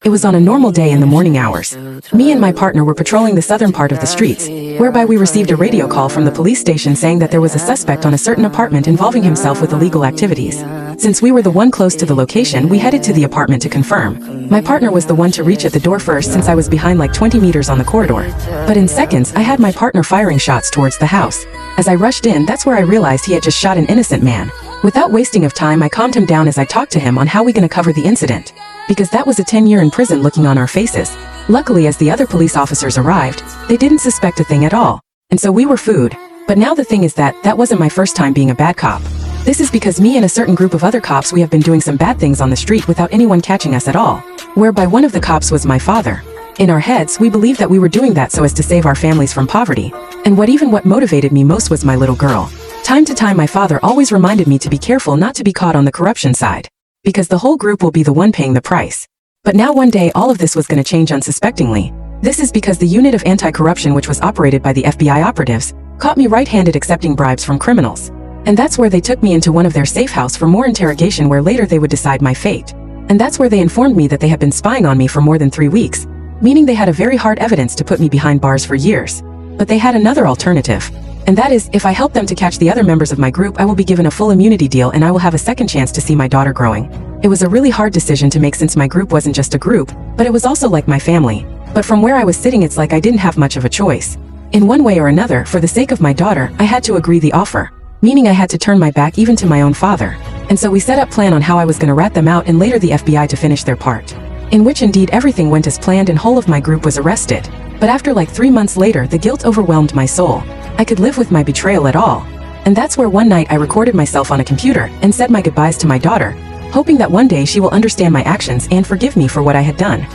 It was on a normal day in the morning hours. Me and my partner were patrolling the southern part of the streets, whereby we received a radio call from the police station saying that there was a suspect on a certain apartment involving himself with illegal activities. Since we were the one close to the location, we headed to the apartment to confirm. My partner was the one to reach at the door first since I was behind like 20 meters on the corridor. But in seconds, I had my partner firing shots towards the house. As I rushed in, that's where I realized he had just shot an innocent man. Without wasting of time, I calmed him down as I talked to him on how we gonna cover the incident. Because that was a 10-year in prison looking on our faces. Luckily, as the other police officers arrived, they didn't suspect a thing at all. And so we were food. But now the thing is that wasn't my first time being a bad cop. This is because me and a certain group of other cops, we have been doing some bad things on the street without anyone catching us at all. Whereby one of the cops was my father. In our heads, we believed that we were doing that so as to save our families from poverty. And what motivated me most was my little girl. Time to time, my father always reminded me to be careful not to be caught on the corruption side. Because the whole group will be the one paying the price. But now one day all of this was going to change unsuspectingly. This is because the unit of anti-corruption, which was operated by the FBI operatives, caught me right-handed accepting bribes from criminals. And that's where they took me into one of their safe house for more interrogation, where later they would decide my fate. And that's where they informed me that they had been spying on me for more than 3 weeks, meaning they had a very hard evidence to put me behind bars for years. But they had another alternative. And that is, if I help them to catch the other members of my group, I will be given a full immunity deal and I will have a second chance to see my daughter growing. It was a really hard decision to make since my group wasn't just a group, but it was also like my family. But from where I was sitting, it's like I didn't have much of a choice. In one way or another, for the sake of my daughter, I had to agree the offer. Meaning I had to turn my back even to my own father. And so we set up plan on how I was going to rat them out and later the FBI to finish their part. In which indeed everything went as planned and whole of my group was arrested. But after like 3 months later, the guilt overwhelmed my soul. I could live with my betrayal at all. And that's where one night I recorded myself on a computer and said my goodbyes to my daughter, hoping that one day she will understand my actions and forgive me for what I had done.